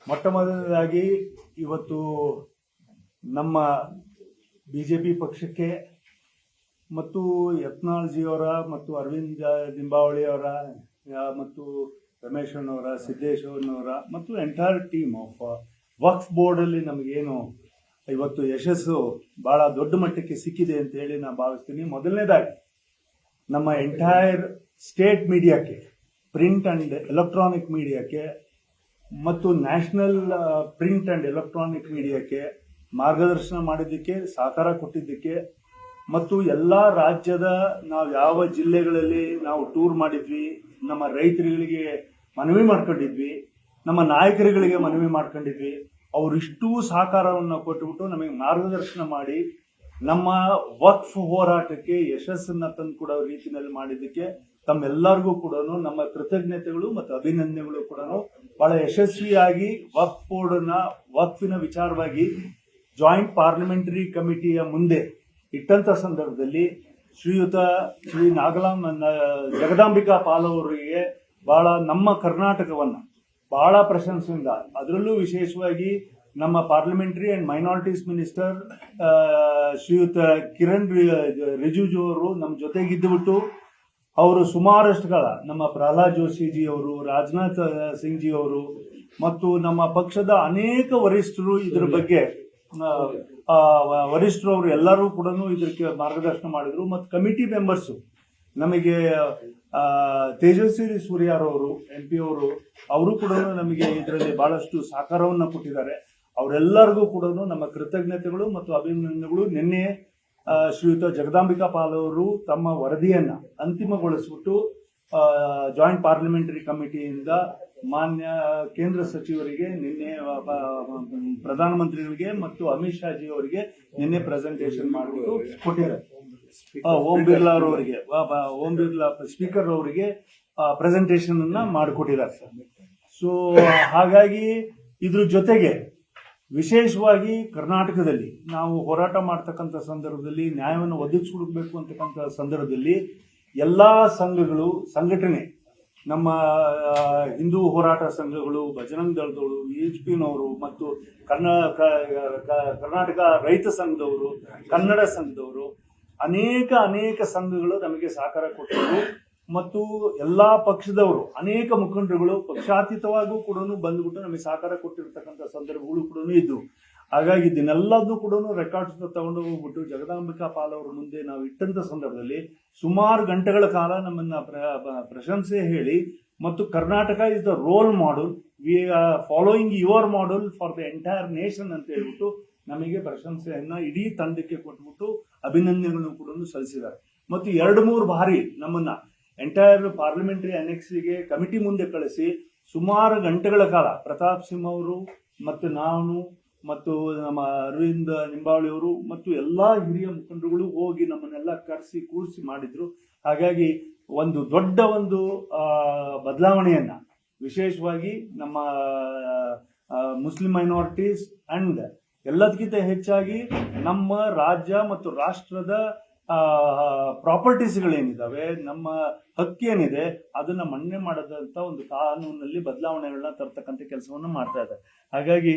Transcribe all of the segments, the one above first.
ಮೊಟ್ಟ ಮೊದಲನೇದಾಗಿ ಇವತ್ತು ನಮ್ಮ ಬಿಜೆಪಿ ಪಕ್ಷಕ್ಕೆ ಮತ್ತು ಯತ್ನಾಳ್ ಜಿಯವರ ಮತ್ತು ಅರವಿಂದ್ ಲಿಂಬಾವಳಿಯವರ ಮತ್ತು ರಮೇಶ್ ಅಣ್ಣವರ, ಸಿದ್ದೇಶ್ ಅಣ್ಣವರ ಮತ್ತು entire team of Waqf board ಅಲ್ಲಿ ನಮಗೇನು ಇವತ್ತು ಯಶಸ್ಸು ಬಹಳ ದೊಡ್ಡ ಮಟ್ಟಕ್ಕೆ ಸಿಕ್ಕಿದೆ ಅಂತ ಹೇಳಿ ನಾನು ಭಾವಿಸ್ತೀನಿ. ಮೊದಲನೇದಾಗಿ ನಮ್ಮ ಎಂಟೈರ್ ಸ್ಟೇಟ್ ಮೀಡಿಯಾಕ್ಕೆ, ಪ್ರಿಂಟ್ ಅಂಡ್ ಎಲೆಕ್ಟ್ರಾನಿಕ್ ಮೀಡಿಯಾಕ್ಕೆ ಮತ್ತು ನ್ಯಾಷನಲ್ ಪ್ರಿಂಟ್ ಅಂಡ್ ಎಲೆಕ್ಟ್ರಾನಿಕ್ ಮೀಡಿಯಾಕ್ಕೆ ಮಾರ್ಗದರ್ಶನ ಮಾಡಿದ್ದಕ್ಕೆ, ಸಹಕಾರ ಕೊಟ್ಟಿದ್ದಕ್ಕೆ ಮತ್ತು ಎಲ್ಲ ರಾಜ್ಯದ ನಾವು ಯಾವ ಜಿಲ್ಲೆಗಳಲ್ಲಿ ನಾವು ಟೂರ್ ಮಾಡಿದ್ವಿ, ನಮ್ಮ ರೈತರುಗಳಿಗೆ ಮನವಿ ಮಾಡ್ಕೊಂಡಿದ್ವಿ, ನಮ್ಮ ನಾಯಕರುಗಳಿಗೆ ಮನವಿ ಮಾಡ್ಕೊಂಡಿದ್ವಿ, ಅವರಿಷ್ಟೂ ಸಹಕಾರವನ್ನು ಕೊಟ್ಟುಬಿಟ್ಟು ನಮಗೆ ಮಾರ್ಗದರ್ಶನ ಮಾಡಿ ನಮ್ಮ ವಕ್ಫ್ ಹೋರಾಟಕ್ಕೆ ಯಶಸ್ಸನ್ನ ತಂದುಕೊಡೋ ರೀತಿಯಲ್ಲಿ ಮಾಡಿದ್ದಕ್ಕೆ ತಮ್ಮೆಲ್ಲರಿಗೂ ಕೂಡ ನಮ್ಮ ಕೃತಜ್ಞತೆಗಳು ಮತ್ತು ಅಭಿನಂದನೆಗಳು ಕೂಡ. ಬಹಳ ಯಶಸ್ವಿಯಾಗಿ ವಕ್ಫ್ ಬೋರ್ಡ್ನ ವಕ್ಫಿನ ವಿಚಾರವಾಗಿ ಜಾಯಿಂಟ್ ಪಾರ್ಲಿಮೆಂಟರಿ ಕಮಿಟಿಯ ಮುಂದೆ ಇಟ್ಟಂತ ಸಂದರ್ಭದಲ್ಲಿ ಶ್ರೀ ಜಗದಾಂಬಿಕಾ ಪಾಲ್ ಅವರಿಗೆ ಬಹಳ ನಮ್ಮ ಕರ್ನಾಟಕವನ್ನ ಬಹಳ ಪ್ರಶಂಸೆಯಿಂದ, ಅದರಲ್ಲೂ ವಿಶೇಷವಾಗಿ ನಮ್ಮ ಪಾರ್ಲಿಮೆಂಟರಿ ಅಂಡ್ ಮೈನಾರಿಟೀಸ್ ಮಿನಿಸ್ಟರ್ ಶ್ರೀಯುತ ಕಿರಣ್ ರಿಜಿಜು ಅವರು ನಮ್ಮ ಜೊತೆಗಿದ್ದುಬಿಟ್ಟು ಅವರು ಸುಮಾರಷ್ಟು ಕಾಲ ನಮ್ಮ ಪ್ರಹ್ಲಾದ್ ಜೋಶಿ ಜಿ ಅವರು, ರಾಜನಾಥ್ ಸಿಂಗ್ ಜಿ ಅವರು ಮತ್ತು ನಮ್ಮ ಪಕ್ಷದ ಅನೇಕ ವರಿಷ್ಠರು ಇದರ ಬಗ್ಗೆ ವರಿಷ್ಠರು ಅವರು ಎಲ್ಲರೂ ಕೂಡ ಇದಕ್ಕೆ ಮಾರ್ಗದರ್ಶನ ಮಾಡಿದ್ರು. ಮತ್ತು ಕಮಿಟಿ ಮೆಂಬರ್ಸ್ ನಮಗೆ ತೇಜಸ್ವಿ ಸೂರ್ಯಾರವರು MP ಅವರು ಕೂಡ ನಮಗೆ ಇದರಲ್ಲಿ ಬಹಳಷ್ಟು ಸಹಕಾರವನ್ನು ಕೊಟ್ಟಿದ್ದಾರೆ. ಅವರೆಲ್ಲರಿಗೂ ಕೂಡ ನಮ್ಮ ಕೃತಜ್ಞತೆಗಳು ಮತ್ತು ಅಭಿನಂದನೆಗಳು. ನಿನ್ನೆ ಶ್ರೀಯುತ ಜಗದಾಂಬಿಕಾ ಪಾಲ್ ಅವರು ತಮ್ಮ ವರದಿಯನ್ನ ಅಂತಿಮಗೊಳಿಸಿಬಿಟ್ಟು ಜಾಯಿಂಟ್ ಪಾರ್ಲಿಮೆಂಟರಿ ಕಮಿಟಿಯಿಂದ ಮಾನ್ಯ ಕೇಂದ್ರ ಸಚಿವರಿಗೆ, ನಿನ್ನೆ ಪ್ರಧಾನಮಂತ್ರಿಗಳಿಗೆ ಮತ್ತು ಅಮಿತ್ ಶಾ ಜಿ ಅವರಿಗೆ ನಿನ್ನೆ ಪ್ರೆಸೆಂಟೇಷನ್ ಮಾಡಿಬಿಟ್ಟು ಕೊಟ್ಟಿದ್ದಾರೆ. ಓಂ ಬಿರ್ಲಾ ಸ್ಪೀಕರ್ ಅವರಿಗೆ ಪ್ರೆಸೆಂಟೇಷನ್ ಅನ್ನ ಮಾಡಿಕೊಟ್ಟಿದ್ದಾರೆ ಸರ್. ಸೊ ಹಾಗಾಗಿ ಇದ್ರ ಜೊತೆಗೆ ವಿಶೇಷವಾಗಿ ಕರ್ನಾಟಕದಲ್ಲಿ ನಾವು ಹೋರಾಟ ಮಾಡ್ತಕ್ಕಂಥ ಸಂದರ್ಭದಲ್ಲಿ, ನ್ಯಾಯವನ್ನು ಒದಗಿಸಿಕೊಡ್ಬೇಕು ಅಂತಕ್ಕಂಥ ಸಂದರ್ಭದಲ್ಲಿ ಎಲ್ಲಾ ಸಂಘಗಳು, ಸಂಘಟನೆ, ನಮ್ಮ ಹಿಂದೂ ಹೋರಾಟ ಸಂಘಗಳು, ಬಜರಂಗ್ ದಳದವರು, VHPನವರು ಮತ್ತು ಕರ್ನಾಟಕ ರೈತ ಸಂಘದವರು, ಕನ್ನಡ ಸಂಘದವರು, ಅನೇಕ ಸಂಘಗಳು ನಮಗೆ ಸಹಕಾರ ಕೊಟ್ಟರು. ಮತ್ತು ಎಲ್ಲಾ ಪಕ್ಷದವರು, ಅನೇಕ ಮುಖಂಡರುಗಳು ಪಕ್ಷಾತೀತವಾಗೂ ಕೂಡ ಬಂದ್ಬಿಟ್ಟು ನಮಗೆ ಸಹಕಾರ ಕೊಟ್ಟಿರ್ತಕ್ಕಂಥ ಸಂದರ್ಭಗಳು ಕೂಡ ಇದ್ವು. ಹಾಗಾಗಿ ಇದನ್ನೆಲ್ಲದೂ ಕೂಡ ರೆಕಾರ್ಡ್ಸ್ ತಗೊಂಡು ಹೋಗ್ಬಿಟ್ಟು ಜಗದಾಂಬಿಕಾ ಪಾಲ್ ಅವರ ಮುಂದೆ ನಾವು ಇಟ್ಟಂತ ಸಂದರ್ಭದಲ್ಲಿ ಸುಮಾರು ಗಂಟೆಗಳ ಕಾಲ ನಮ್ಮನ್ನ ಪ್ರಶಂಸೆ ಹೇಳಿ ಮತ್ತು Karnataka is the role model, we are following your model for the entire nation ಅಂತ ಹೇಳ್ಬಿಟ್ಟು ನಮಗೆ ಪ್ರಶಂಸೆಯನ್ನ ಇಡೀ ತಂಡಕ್ಕೆ ಕೊಟ್ಬಿಟ್ಟು ಅಭಿನಂದನೆಗಳನ್ನು ಕೂಡ ಸಲ್ಲಿಸಿದ್ದಾರೆ. ಮತ್ತು 2-3 ಬಾರಿ ನಮ್ಮನ್ನ ಎಂಟೈರ್ ಪಾರ್ಲಿಮೆಂಟರಿ ಅನೆಕ್ಸ್ಗೆ ಕಮಿಟಿ ಮುಂದೆ ಕಳಿಸಿ ಸುಮಾರು ಗಂಟೆಗಳ ಕಾಲ ಪ್ರತಾಪ್ ಸಿಂಹ ಅವರು ಮತ್ತು ನಾನು ಮತ್ತು ನಮ್ಮ ಅರವಿಂದ್ ಲಿಂಬಾವಳಿ ಅವರು ಮತ್ತು ಎಲ್ಲಾ ಹಿರಿಯ ಮುಖಂಡರುಗಳು ಹೋಗಿ ನಮ್ಮನ್ನೆಲ್ಲ ಕರೆಸಿ ಕೂರಿಸಿ ಮಾಡಿದ್ರು. ಹಾಗಾಗಿ ಒಂದು ದೊಡ್ಡ ಬದಲಾವಣೆಯನ್ನ, ವಿಶೇಷವಾಗಿ ನಮ್ಮ ಮುಸ್ಲಿಂ ಮೈನಾರಿಟೀಸ್ ಅಂಡ್ ಎಲ್ಲದಕ್ಕಿಂತ ಹೆಚ್ಚಾಗಿ ನಮ್ಮ ರಾಜ್ಯ ಮತ್ತು ರಾಷ್ಟ್ರದ ಪ್ರಾಪರ್ಟೀಸ್ಗಳೇನಿದಾವೆ, ನಮ್ಮ ಹಕ್ಕೇನಿದೆ, ಅದನ್ನ ಮನ್ನಣೆ ಮಾಡದಂತ ಒಂದು ಕಾನೂನಲ್ಲಿ ಬದಲಾವಣೆಗಳನ್ನ ತರ್ತಕ್ಕಂಥ ಕೆಲಸವನ್ನು ಮಾಡ್ತಾ ಇದ್ದಾರೆ. ಹಾಗಾಗಿ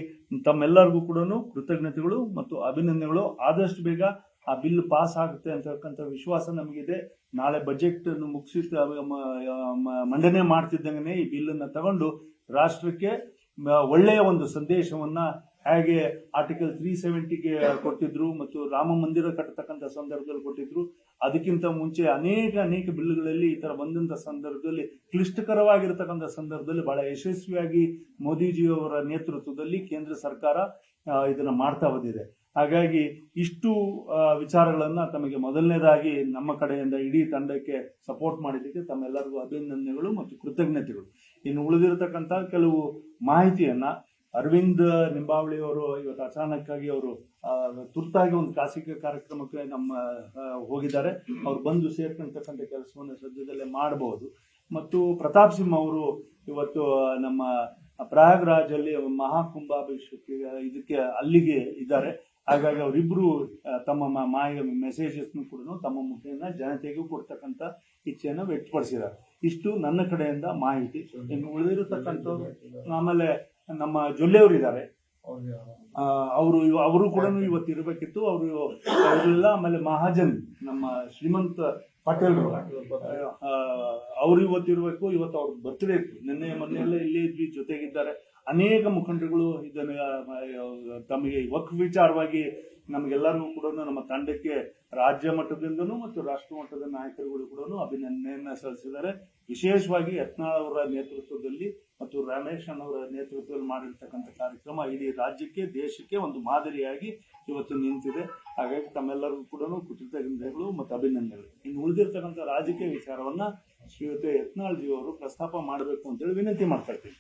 ತಮ್ಮೆಲ್ಲರಿಗೂ ಕೂಡ ಕೃತಜ್ಞತೆಗಳು ಮತ್ತು ಅಭಿನಂದನೆಗಳು. ಆದಷ್ಟು ಬೇಗ ಆ ಬಿಲ್ ಪಾಸ್ ಆಗುತ್ತೆ ಅಂತಕ್ಕಂಥ ವಿಶ್ವಾಸ ನಮಗಿದೆ. ನಾಳೆ ಬಜೆಟ್ ಮುಗಿಸಿ ಮಂಡನೆ ಮಾಡ್ತಿದ್ದಂಗೆ ಈ ಬಿಲ್ ಅನ್ನ ತಗೊಂಡು ರಾಷ್ಟ್ರಕ್ಕೆ ಒಳ್ಳೆಯ ಒಂದು ಸಂದೇಶವನ್ನ, ಹಾಗೆ ಆರ್ಟಿಕಲ್ 370ಗೆ ಕೊಟ್ಟಿದ್ರು ಮತ್ತು ರಾಮ ಮಂದಿರ ಕಟ್ಟತಕ್ಕಂಥ ಸಂದರ್ಭದಲ್ಲಿ ಕೊಟ್ಟಿದ್ರು. ಅದಕ್ಕಿಂತ ಮುಂಚೆ ಅನೇಕ ಬಿಲ್ಗಳಲ್ಲಿ ಈ ತರ ಬಂದಂತ ಸಂದರ್ಭದಲ್ಲಿ, ಕ್ಲಿಷ್ಟಕರವಾಗಿರತಕ್ಕಂಥ ಸಂದರ್ಭದಲ್ಲಿ ಬಹಳ ಯಶಸ್ವಿಯಾಗಿ ಮೋದಿಜಿಯವರ ನೇತೃತ್ವದಲ್ಲಿ ಕೇಂದ್ರ ಸರ್ಕಾರ ಇದನ್ನ ಮಾಡ್ತಾ ಬಂದಿದೆ. ಹಾಗಾಗಿ ಇಷ್ಟು ವಿಚಾರಗಳನ್ನ ತಮಗೆ ಮೊದಲನೇದಾಗಿ ನಮ್ಮ ಕಡೆಯಿಂದ ಇಡೀ ತಂಡಕ್ಕೆ ಸಪೋರ್ಟ್ ಮಾಡಿದ್ದಕ್ಕೆ ತಮ್ಮೆಲ್ಲರಿಗೂ ಅಭಿನಂದನೆಗಳು ಮತ್ತು ಕೃತಜ್ಞತೆಗಳು. ಇನ್ನು ಉಳಿದಿರತಕ್ಕಂಥ ಕೆಲವು ಮಾಹಿತಿಯನ್ನ ಅರವಿಂದ್ ಲಿಂಬಾವಳಿ ಅವರು ಇವತ್ತು ಅಚಾನಕ್ ಆಗಿ ಅವರು ತುರ್ತಾಗಿ ಒಂದು ಖಾಸಗಿ ಕಾರ್ಯಕ್ರಮಕ್ಕೆ ಹೋಗಿದ್ದಾರೆ. ಅವ್ರು ಬಂದು ಸೇರ್ಕೊಂತಕ್ಕಂಥ ಕೆಲಸವನ್ನು ಸದ್ಯದಲ್ಲೇ ಮಾಡಬಹುದು. ಮತ್ತು ಪ್ರತಾಪ್ ಸಿಂಹ ಅವರು ಇವತ್ತು ನಮ್ಮ ಪ್ರಯಾಗ್ರಾಜ್ ಅಲ್ಲಿ ಮಹಾಕುಂಭಾಭಿಷೇಕ ಇದಕ್ಕೆ ಅಲ್ಲಿಗೆ ಇದ್ದಾರೆ. ಹಾಗಾಗಿ ಅವರಿಬ್ರು ತಮ್ಮ ಮೆಸೇಜಸ್ ಕೂಡ ತಮ್ಮ ಮುಖೇನ ಜನತೆಗೂ ಕೊಡ್ತಕ್ಕಂಥ ಇಚ್ಛೆಯನ್ನು ವ್ಯಕ್ತಪಡಿಸಿದ್ದಾರೆ. ಇಷ್ಟು ನನ್ನ ಕಡೆಯಿಂದ ಮಾಹಿತಿ. ಇನ್ನು ಉಳಿದಿರತಕ್ಕಂಥವ್ರು ಆಮೇಲೆ ನಮ್ಮ ಜೊಲ್ಲೆಯವರು ಇದ್ದಾರೆ, ಅವರು ಕೂಡ ಇವತ್ತು ಇರಬೇಕಿತ್ತು, ಅವರು ಇರಲಿಲ್ಲ. ಆಮೇಲೆ ಮಹಾಜನ್ ನಮ್ಮ ಶ್ರೀಮಂತ ಪಾಟೀಲ್ರು ಅವರು ಇವತ್ತು ಇರಬೇಕು, ಇವತ್ತು ಅವ್ರ ಬರ್ತ್ಡೇ ಇತ್ತು, ನಿನ್ನೆ ಮೊನ್ನೆಲ್ಲ ಇಲ್ಲೇ ಇದ್ವಿ, ಜೊತೆಗಿದ್ದಾರೆ. ಅನೇಕ ಮುಖಂಡರುಗಳು ಇದನ್ನು ತಮಗೆ ವಕ್ಫ್ ವಿಚಾರವಾಗಿ ನಮಗೆಲ್ಲರಿಗೂ ಕೂಡ ನಮ್ಮ ತಂಡಕ್ಕೆ ರಾಜ್ಯ ಮಟ್ಟದಿಂದನೂ ಮತ್ತು ರಾಷ್ಟ್ರ ಮಟ್ಟದ ನಾಯಕರುಗಳು ಕೂಡ ಅಭಿನಂದನೆಯನ್ನ ಸಲ್ಲಿಸಿದ್ದಾರೆ. ವಿಶೇಷವಾಗಿ ಯತ್ನಾಳ್ ಅವರ ನೇತೃತ್ವದಲ್ಲಿ ಮತ್ತು ರಮೇಶ್ ಅವರ ನೇತೃತ್ವದಲ್ಲಿ ಮಾಡಿರ್ತಕ್ಕಂಥ ಕಾರ್ಯಕ್ರಮ ಇಡೀ ರಾಜ್ಯಕ್ಕೆ, ದೇಶಕ್ಕೆ ಒಂದು ಮಾದರಿಯಾಗಿ ಇವತ್ತು ನಿಂತಿದೆ. ಹಾಗಾಗಿ ತಮ್ಮೆಲ್ಲರಿಗೂ ಕೂಡ ಕೃತಜ್ಞತೆಗಳು ಮತ್ತು ಅಭಿನಂದನೆಗಳು. ಇನ್ನು ಉಳಿದಿರ್ತಕ್ಕಂಥ ರಾಜಕೀಯ ವಿಚಾರವನ್ನ ಶ್ರೀಯುತ ಯತ್ನಾಳ್ ಜಿ ಅವರು ಪ್ರಸ್ತಾಪ ಮಾಡಬೇಕು ಅಂತೇಳಿ ವಿನಂತಿ ಮಾಡ್ತಾ ಇದ್ದೀವಿ.